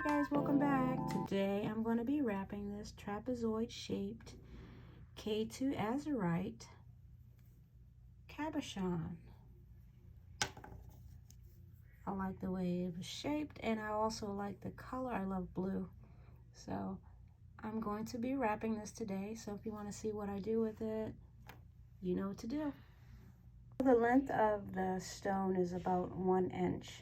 Hi guys, welcome back. Today I'm going to be wrapping this trapezoid shaped K2 Azurite Cabochon. I like the way it was shaped, and I also like the color. I love blue. So I'm going to be wrapping this today. So if you want to see what I do with it, you know what to do. The length of the stone is about 1 inch.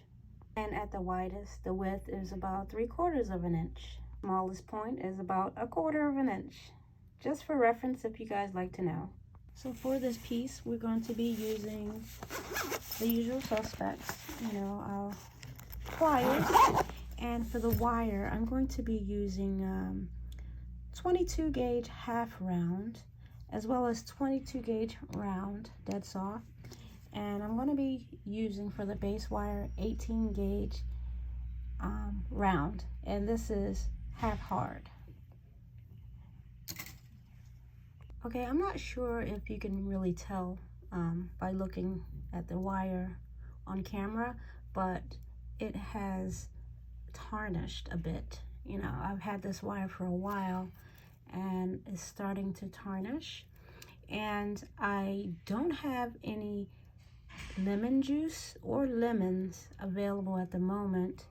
And at the widest, the width is about 3/4 of an inch. Smallest point is about 1/4 of an inch. Just for reference, if you guys like to know. So for this piece, we're going to be using the usual suspects, our pliers. And for the wire, I'm going to be using 22 gauge half round, as well as 22 gauge round, dead soft. And I'm going to be using for the base wire 18 gauge round, and this is half hard. Okay, I'm not sure if you can really tell by looking at the wire on camera, but it has tarnished a bit. I've had this wire for a while and it's starting to tarnish, and I don't have any lemon juice or lemons available at the moment,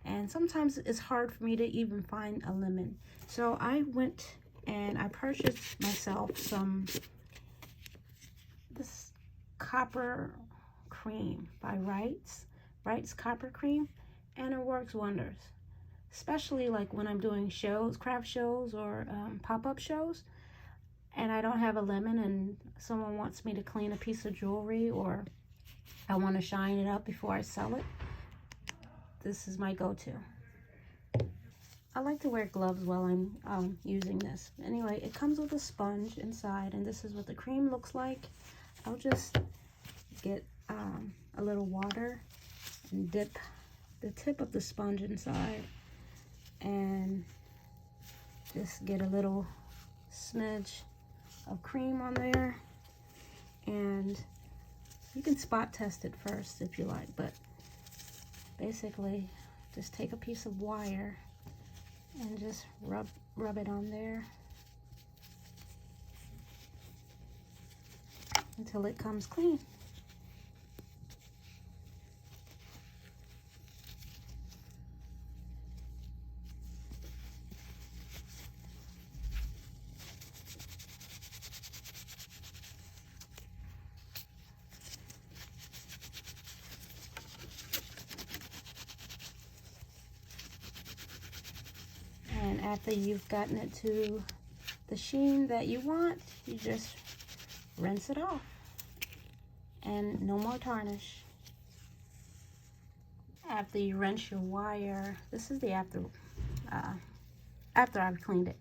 and sometimes it's hard for me to even find a lemon. So I went and I purchased myself this copper cream by Wright's copper cream, and it works wonders, especially like when I'm doing shows, craft shows, or pop-up shows, and I don't have a lemon and someone wants me to clean a piece of jewelry, or I want to shine it up before I sell it. This is my go-to. I like to wear gloves while I'm using this. Anyway, it comes with a sponge inside, and this is what the cream looks like. I'll just get a little water and dip the tip of the sponge inside, and just get a little smidge of cream on there. And you can spot test it first if you like, but basically just take a piece of wire and just rub it on there until it comes clean. And after you've gotten it to the sheen that you want, you just rinse it off, and no more tarnish. After you rinse your wire, this is the after I've cleaned it,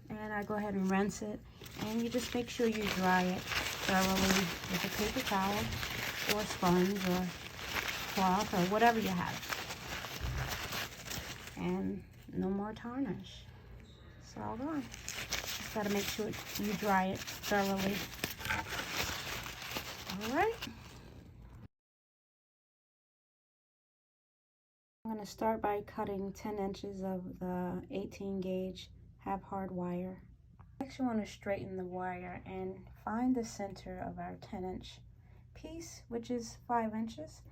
and I go ahead and rinse it, and you just make sure you dry it thoroughly with a paper towel or sponge or cloth or whatever you have, and no more tarnish. It's all gone. Just gotta make sure you dry it thoroughly. All right. I'm gonna start by cutting 10 inches of the 18 gauge half hard wire. Next, you want to straighten the wire and find the center of our 10-inch piece, which is 5 inches.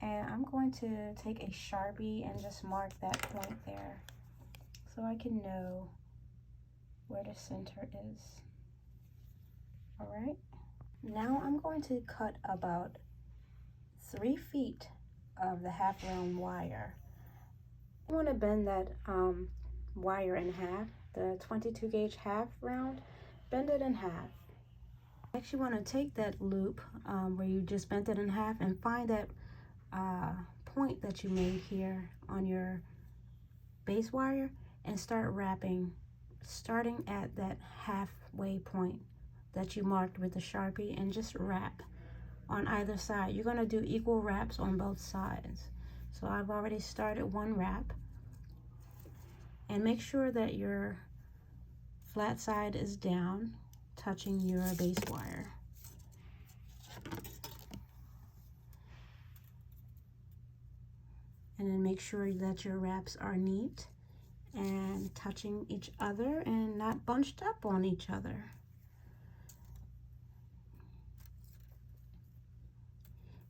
And I'm going to take a Sharpie and just mark that point there so I can know where the center is. All right. Now I'm going to cut about 3 feet of the half round wire. I want to bend that wire in half, the 22 gauge half round, bend it in half. Next, you want to take that loop where you just bent it in half and find that point that you made here on your base wire, and start wrapping, starting at that halfway point that you marked with the Sharpie, and just wrap on either side. You're going to do equal wraps on both sides. So I've already started one wrap, and make sure that your flat side is down, touching your base wire. And then make sure that your wraps are neat and touching each other and not bunched up on each other.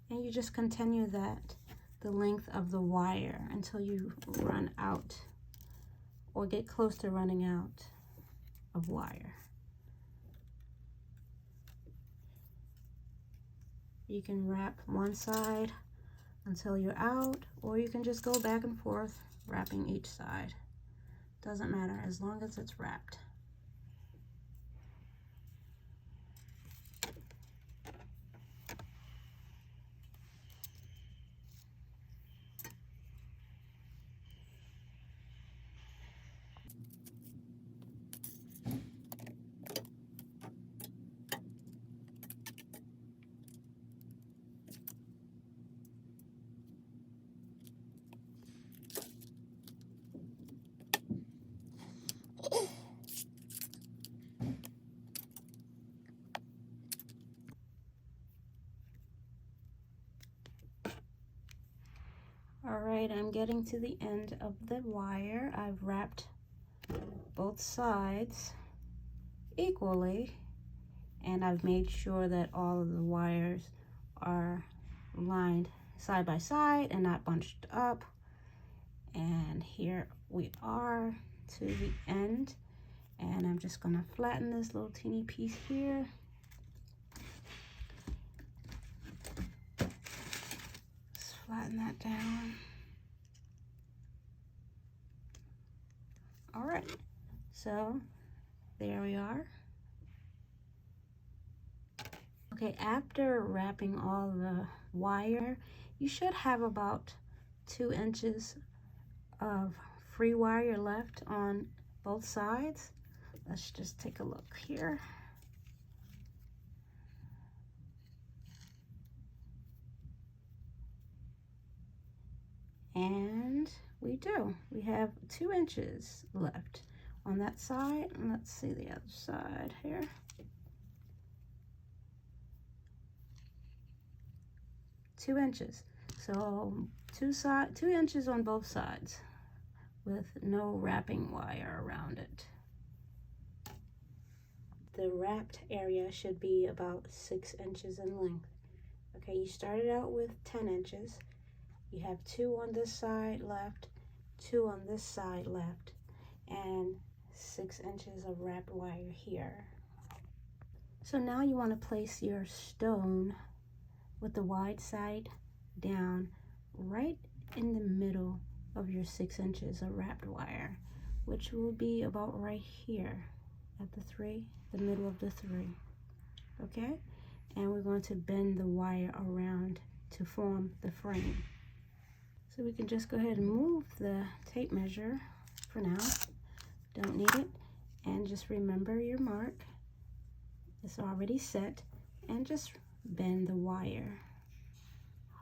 And you just continue that, the length of the wire, until you run out or get close to running out of wire. You can wrap one side until you're out, or you can just go back and forth wrapping each side. Doesn't matter as long as it's wrapped. All right, I'm getting to the end of the wire. I've wrapped both sides equally, and I've made sure that all of the wires are lined side by side and not bunched up. And here we are to the end, and I'm just gonna flatten this little teeny piece here. Just flatten that down. All right, so there we are. Okay, after wrapping all the wire, you should have about 2 inches of free wire left on both sides. Let's just take a look here. And we do. We have 2 inches left on that side. And let's see the other side here. Two inches. So 2 inches on both sides with no wrapping wire around it. The wrapped area should be about 6 inches in length. Okay, you started out with 10 inches. You have 2 on this side left, 2 on this side left, and 6 inches of wrapped wire here. So now you want to place your stone with the wide side down right in the middle of your 6 inches of wrapped wire, which will be about right here at the middle of the 3. Okay, and we're going to bend the wire around to form the frame. So we can just go ahead and move the tape measure for now. Don't need it. And just remember your mark. It's already set. And just bend the wire.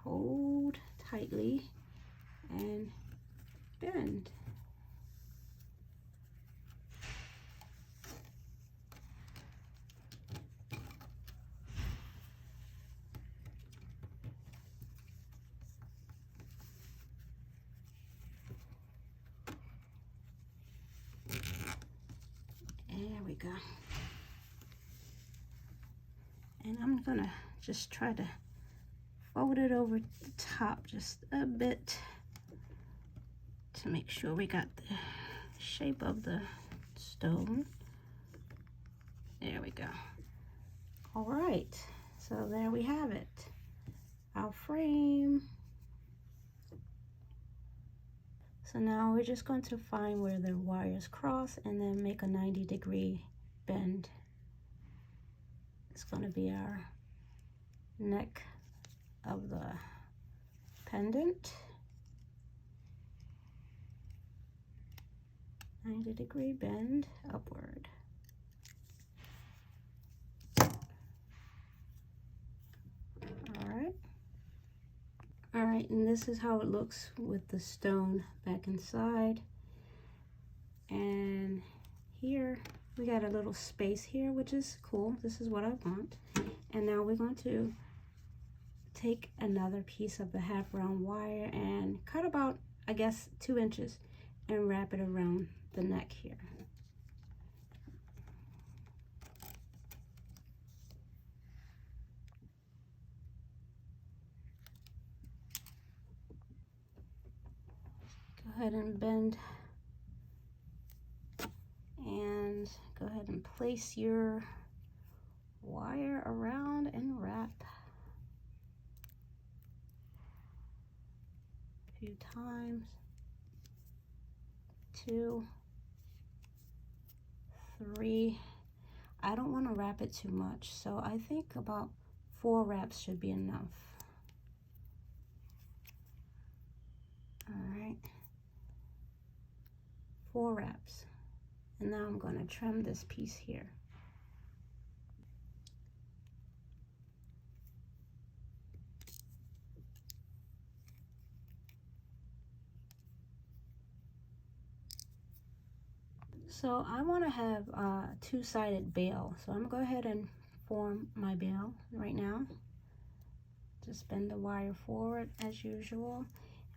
Hold tightly and bend. There we go. And I'm gonna just try to fold it over the top just a bit to make sure we got the shape of the stone. There we go. All right, so there we have it, our frame. So now we're just going to find where the wires cross and then make a 90-degree bend. It's going to be our neck of the pendant. 90-degree bend upward. All right, and this is how it looks with the stone back inside. And here we got a little space here, which is cool. This is what I want. And now we're going to take another piece of the half round wire and cut about, I guess, 2 inches. and wrap it around the neck here. Go ahead and bend and go ahead and place your wire around and wrap a few times. 2, 3. I don't want to wrap it too much, so I think about 4 wraps should be enough. All right, 4 wraps. And now I'm going to trim this piece here. So I want to have a 2-sided bail. So I'm going to go ahead and form my bail right now. Just bend the wire forward as usual.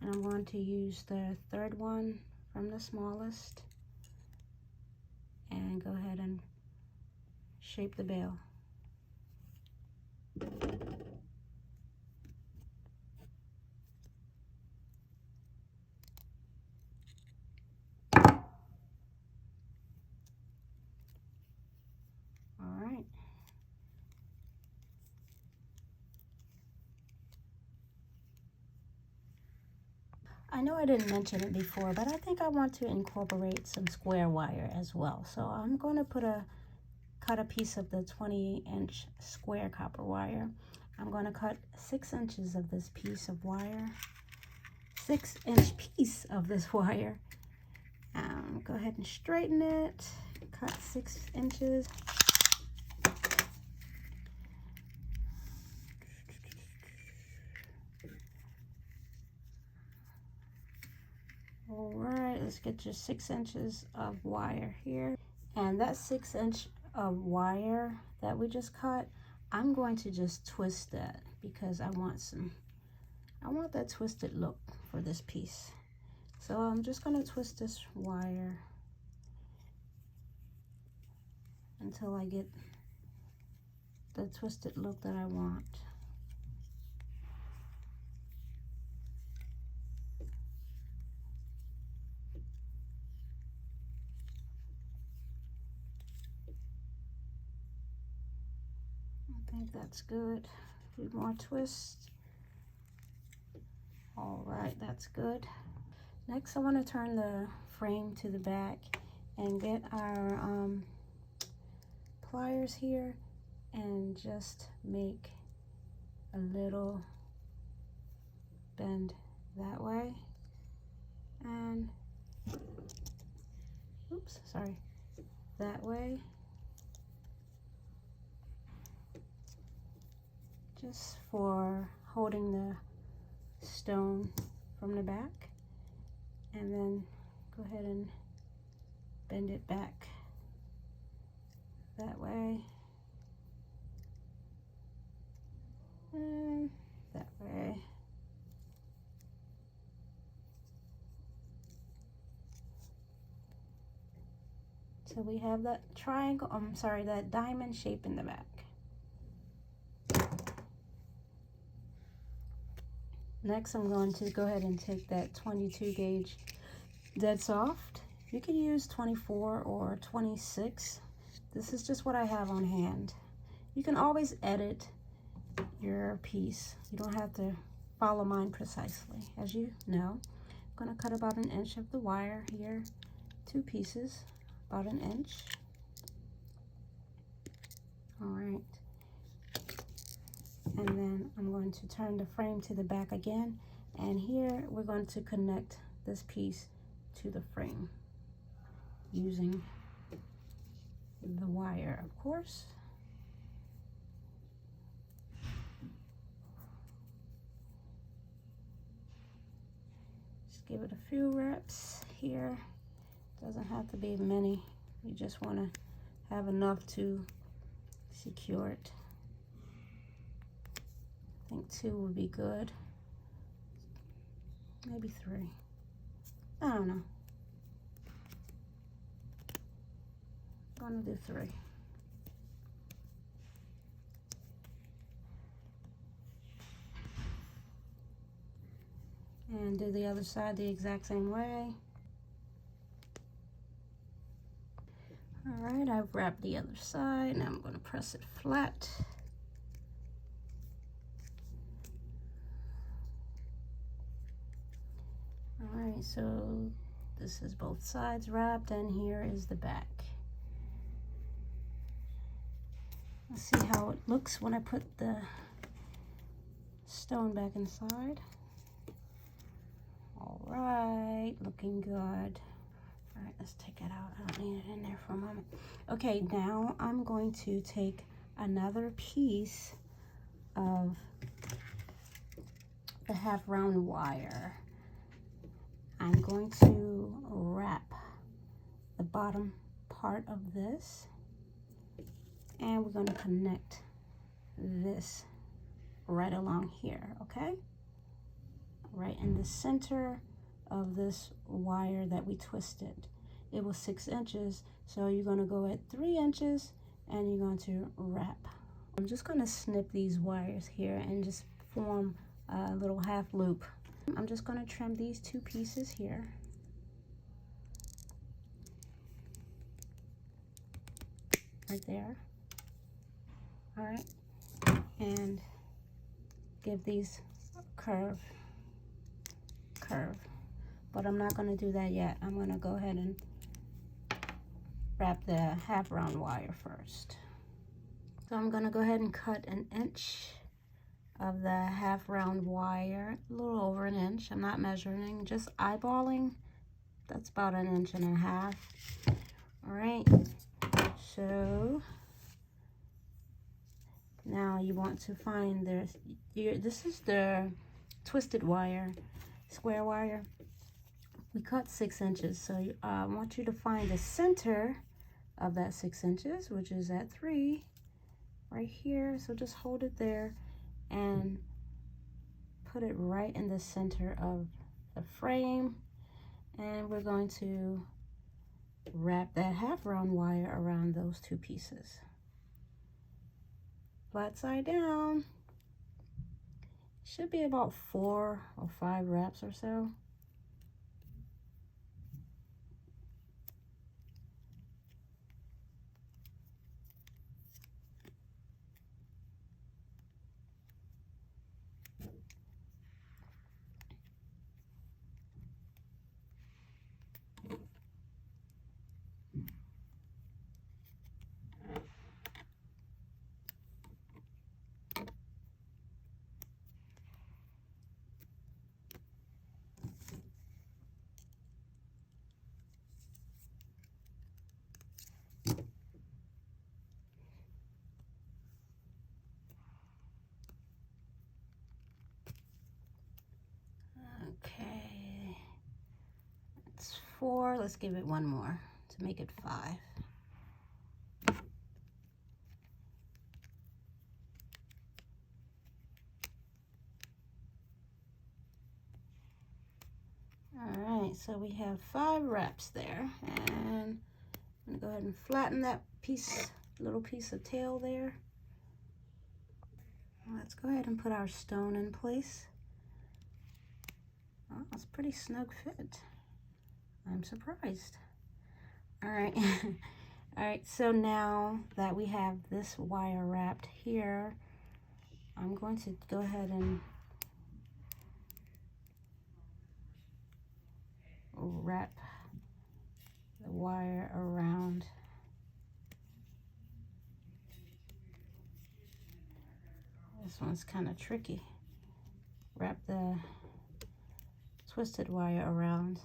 And I'm going to use the 3rd one from the smallest. And go ahead and shape the bail. All right. I know I didn't mention it before, but I think I want to incorporate some square wire as well. So I'm going to cut a piece of the 20-inch square copper wire. I'm going to cut 6 inches of this piece of wire. 6-inch piece of this wire. Go ahead and straighten it. Cut 6 inches. All right, let's get your 6 inches of wire here. And that 6-inch of wire that we just cut, I'm going to just twist that because I want that twisted look for this piece. So I'm just going to twist this wire until I get the twisted look that I want. I think that's good. A few more twists. All right, that's good. Next, I want to turn the frame to the back and get our pliers here and just make a little bend that way. And, oops, sorry, that way. Just for holding the stone from the back. And then go ahead and bend it back that way. And that way. So we have that triangle, that diamond shape in the back. Next, I'm going to go ahead and take that 22 gauge dead soft. You can use 24 or 26. This is just what I have on hand. You can always edit your piece. You don't have to follow mine precisely. As you know, I'm going to cut about 1 inch of the wire here, 2 pieces, about 1 inch. All right. And then I'm going to turn the frame to the back again. And here we're going to connect this piece to the frame using the wire, of course. Just give it a few reps here. Doesn't have to be many. You just want to have enough to secure it. I think 2 would be good. Maybe 3. I don't know. I'm gonna do 3. And do the other side the exact same way. All right, I've wrapped the other side. Now I'm going to press it flat. All right, so this is both sides wrapped, and here is the back. Let's see how it looks when I put the stone back inside. All right, looking good. All right, let's take it out. I don't need it in there for a moment. Okay, now I'm going to take another piece of the half round wire. I'm going to wrap the bottom part of this, and we're going to connect this right along here, okay? Right in the center of this wire that we twisted. It was 6 inches, so you're going to go at 3 inches and you're going to wrap. I'm just going to snip these wires here and just form a little half loop. I'm just going to trim these 2 pieces here. Right there. All right. And give these curve. But I'm not going to do that yet. I'm going to go ahead and wrap the half round wire first. So I'm going to go ahead and cut 1 inch of the half round wire, a little over 1 inch. I'm not measuring, just eyeballing. That's about 1.5 inches. All right, so now you want to find this is the twisted wire, square wire. We cut 6 inches, so I want you to find the center of that 6 inches, which is at 3, right here. So just hold it there and put it right in the center of the frame, and we're going to wrap that half round wire around those 2 pieces. Flat side down. Should be about 4 or 5 wraps or so. Okay, it's 4. Let's give it 1 more to make it 5. All right, so we have 5 wraps there, and I'm gonna go ahead and flatten that little piece of tail there. Let's go ahead and put our stone in place. Oh, it's a pretty snug fit. I'm surprised. All right. All right, so now that we have this wire wrapped here, I'm going to go ahead and wrap the wire around this one's kind of tricky. Wrap the twisted wire around.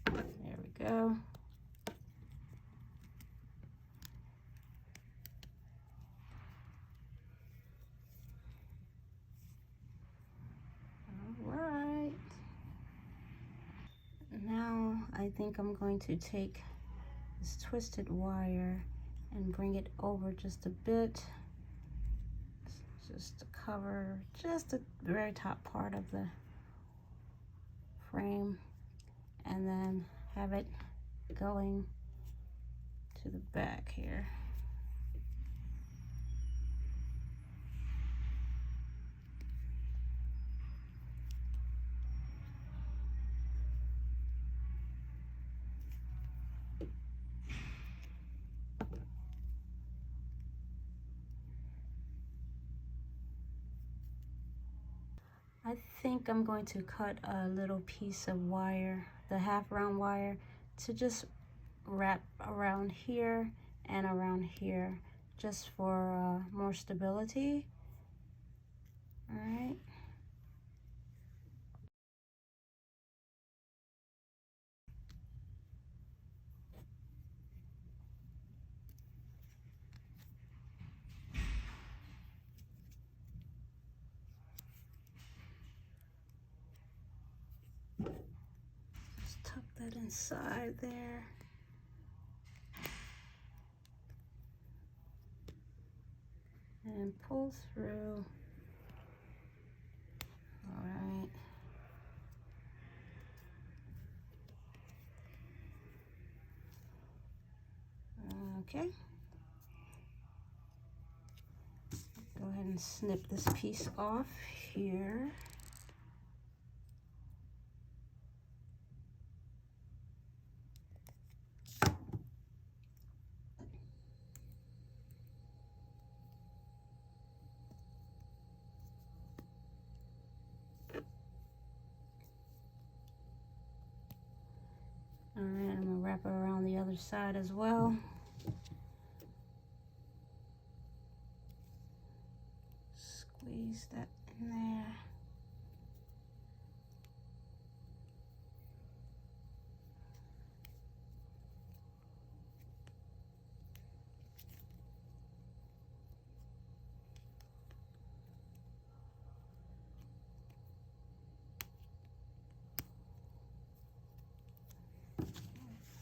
There we go. All right. Now I think I'm going to take this twisted wire and bring it over just a bit, just to cover just the very top part of the frame and then have it going to the back here. I think I'm going to cut a little piece of wire, the half round wire, to just wrap around here and around here, just for more stability. All right. Just tuck that inside there. And pull through. All right. Okay. Go ahead and snip this piece off here. All right, I'm gonna wrap it around the other side as well. Squeeze that in there.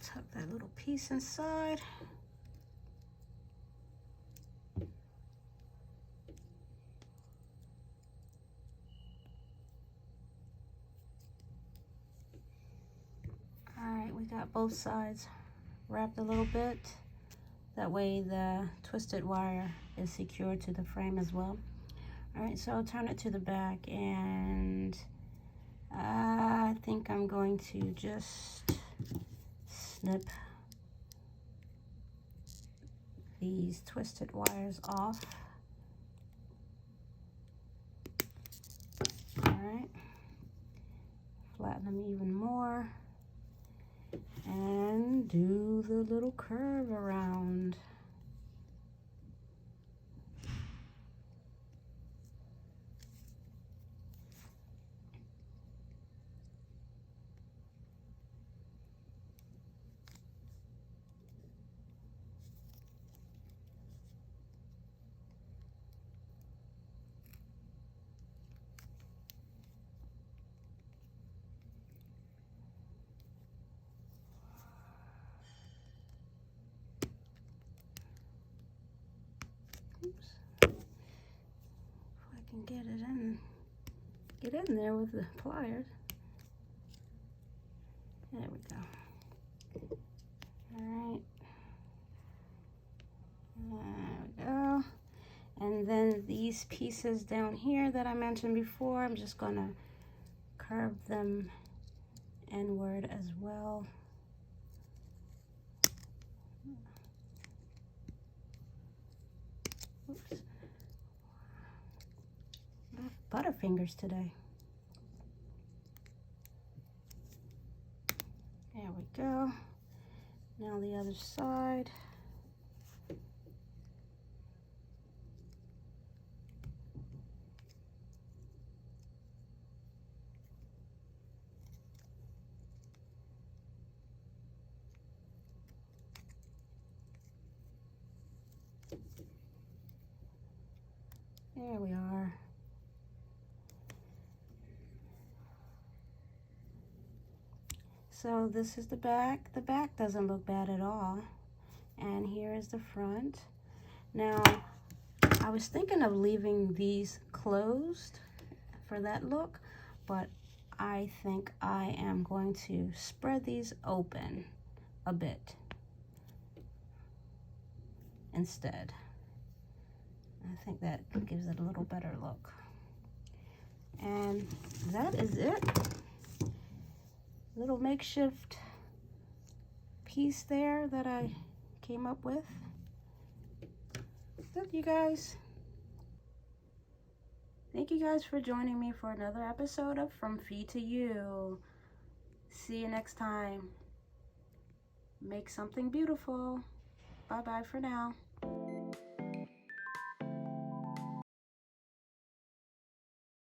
Tuck that little piece inside. All right, we got both sides wrapped a little bit. That way the twisted wire is secured to the frame as well. All right, so I'll turn it to the back, and I think I'm going to just snip these twisted wires off. All right, flatten them even more and do the little curve around. Oops. If I can get in there with the pliers. There we go. All right. There we go. And then these pieces down here that I mentioned before, I'm just gonna curve them inward as well. Oops. I have butterfingers today. There we go. Now the other side. There we are. So this is the back. The back doesn't look bad at all. And here is the front. Now, I was thinking of leaving these closed for that look, but I think I am going to spread these open a bit instead. I think that gives it a little better look. And that is it. Little makeshift piece there that I came up with. That's it, you guys. Thank you guys for joining me for another episode of From Fee to You. See you next time. Make something beautiful. Bye-bye for now.